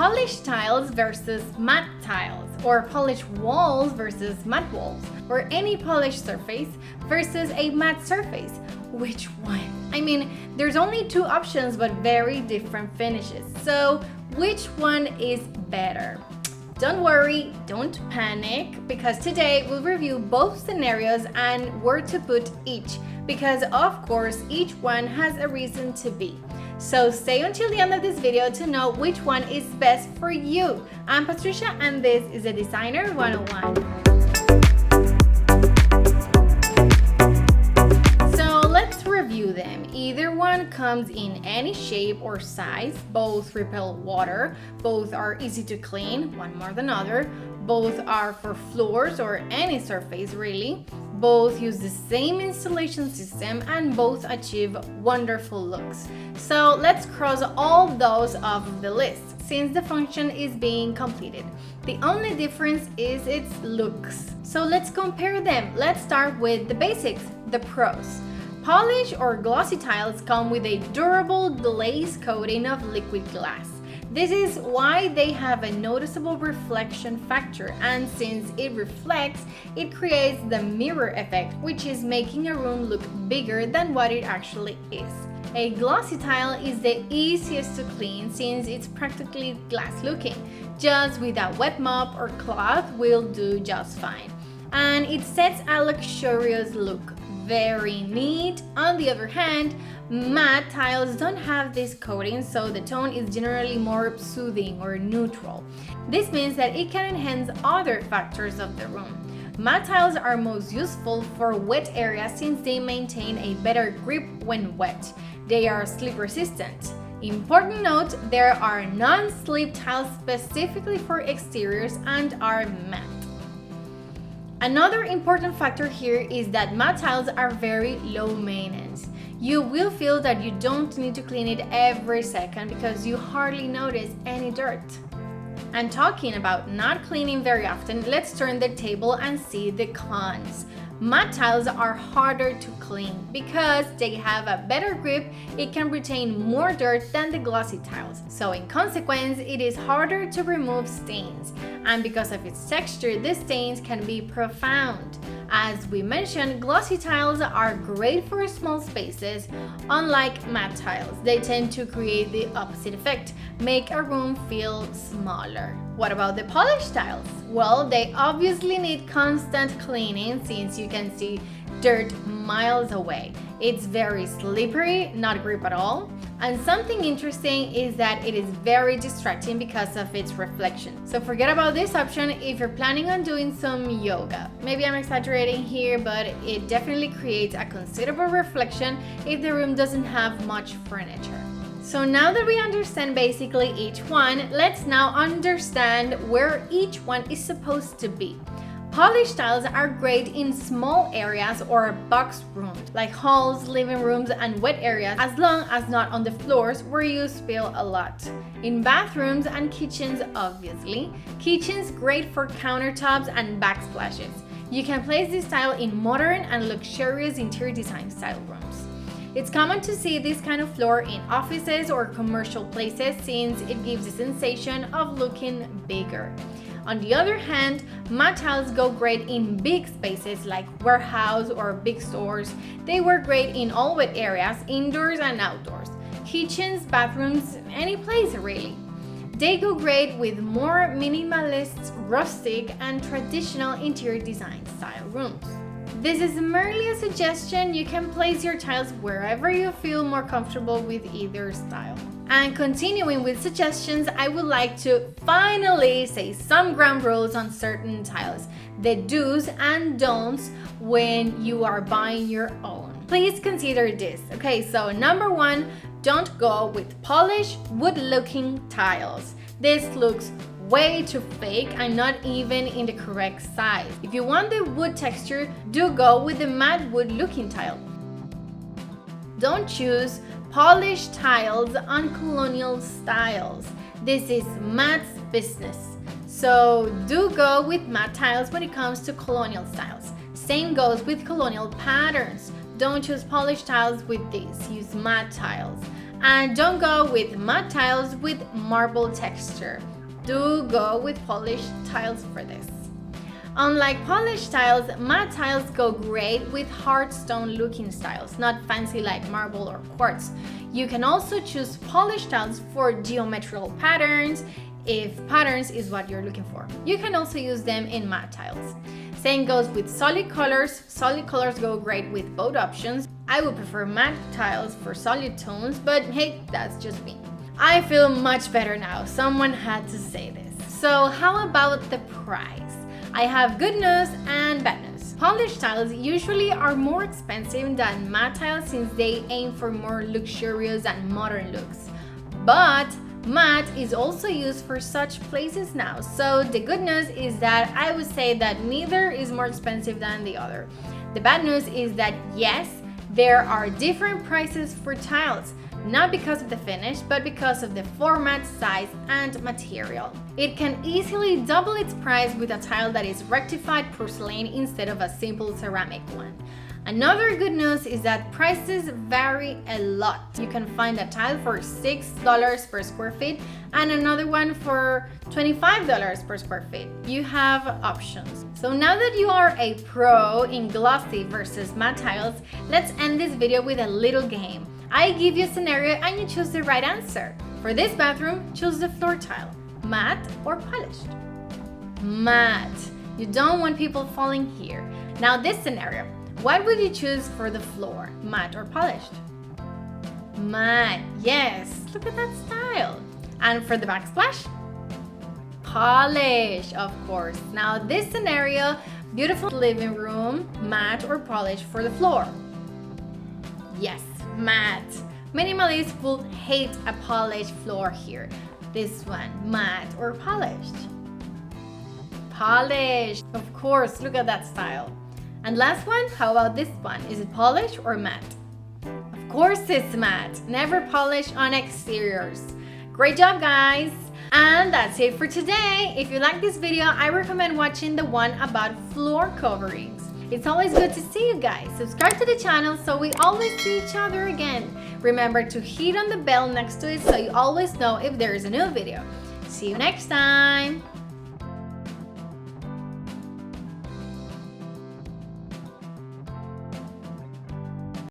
polished tiles versus matte tiles, or polished walls versus matte walls, or any polished surface versus a matte surface. Which one? I mean, there's only two options but very different finishes. So which one is better? Don't worry, don't panic, because today we'll review both scenarios and where to put each, because of course each one has a reason to be. So stay until the end of this video to know which one is best for you. I'm Patricia and this is a Designer 101. So let's review them. Either one comes in any shape or size, both repel water, both are easy to clean, one more than other, both are for floors or any surface really, both use the same installation system, and both achieve wonderful looks. So let's cross all those off the list since the function is being completed. The only difference is its looks. So let's compare them. Let's start with the basics, the pros. Polished or glossy tiles come with a durable glaze coating of liquid glass. This is why they have a noticeable reflection factor, and since it reflects, it creates the mirror effect, which is making a room look bigger than what it actually is. A glossy tile is the easiest to clean since it's practically glass looking. Just with a wet mop or cloth will do just fine. And it sets a luxurious look. Very neat. On the other hand, matte tiles don't have this coating, so the tone is generally more soothing or neutral. This means that it can enhance other factors of the room. Matte tiles are most useful for wet areas since they maintain a better grip when wet. They are slip resistant. Important note, there are non-slip tiles specifically for exteriors and are matte. Another important factor here is that matte tiles are very low maintenance. You will feel that you don't need to clean it every second because you hardly notice any dirt. And talking about not cleaning very often, let's turn the table and see the cons. Matte tiles are harder to clean because they have a better grip. It can retain more dirt than the glossy tiles. So in consequence, it is harder to remove stains. And because of its texture, the stains can be profound. As we mentioned, glossy tiles are great for small spaces. Unlike matte tiles, they tend to create the opposite effect, make a room feel smaller. What about the polished tiles? Well, they obviously need constant cleaning since you can see dirt miles away. It's very slippery, not grip at all. And something interesting is that it is very distracting because of its reflection. So forget about this option if you're planning on doing some yoga. Maybe I'm exaggerating here, but it definitely creates a considerable reflection if the room doesn't have much furniture. So now that we understand basically each one, let's now understand where each one is supposed to be. Polished tiles are great in small areas or box rooms, like halls, living rooms, and wet areas, as long as not on the floors where you spill a lot. In bathrooms and kitchens, obviously. Kitchens great for countertops and backsplashes. You can place this tile in modern and luxurious interior design style rooms. It's common to see this kind of floor in offices or commercial places since it gives the sensation of looking bigger. On the other hand, matte tiles go great in big spaces like warehouse or big stores. They work great in all wet areas, indoors and outdoors. Kitchens, bathrooms, any place really. They go great with more minimalist, rustic, and traditional interior design style rooms. This is merely a suggestion. You can place your tiles wherever you feel more comfortable with either style. And continuing with suggestions, I would like to finally say some ground rules on certain tiles, the do's and don'ts when you are buying your own. Please consider this. Okay, so number one, don't go with polished, wood-looking tiles. This looks way too fake and not even in the correct size. If you want the wood texture, do go with the matte wood-looking tile. Don't choose polished tiles on colonial styles. This is matte's business. So do go with matte tiles when it comes to colonial styles. Same goes with colonial patterns. Don't choose polished tiles with these, use matte tiles. And don't go with matte tiles with marble texture. Do go with polished tiles for this. Unlike polished tiles, matte tiles go great with hard stone looking styles, not fancy like marble or quartz. You can also choose polished tiles for geometrical patterns if patterns is what you're looking for. You can also use them in matte tiles. Same goes with solid colors. Solid colors go great with both options. I would prefer matte tiles for solid tones, but hey, that's just me. I feel much better now. Someone had to say this. So how about the price? I have good news and bad news. Polished tiles usually are more expensive than matte tiles since they aim for more luxurious and modern looks. But matte is also used for such places now. So the good news is that I would say that neither is more expensive than the other. The bad news is that yes, there are different prices for tiles. Not because of the finish, but because of the format, size, and material. It can easily double its price with a tile that is rectified porcelain instead of a simple ceramic one. Another good news is that prices vary a lot. You can find a tile for $6 per square feet and another one for $25 per square feet. You have options. So now that you are a pro in glossy versus matte tiles, let's end this video with a little game. I give you a scenario and you choose the right answer. For this bathroom, choose the floor tile, matte or polished? Matte. You don't want people falling here. Now this scenario, what would you choose for the floor, matte or polished? Matte, yes, look at that style. And for the backsplash? Polish, of course. Now this scenario, beautiful living room, matte or polished for the floor? Yes, matte. Minimalists will hate a polished floor here. This one, matte or polished? Polished, of course, look at that style. And last one, how about this one? Is it polished or matte? Of course it's matte. Never polish on exteriors. Great job, guys! And that's it for today. If you like this video, I recommend watching the one about floor coverings. It's always good to see you guys. Subscribe to the channel so we always see each other again. Remember to hit on the bell next to it so you always know if there is a new video. See you next time!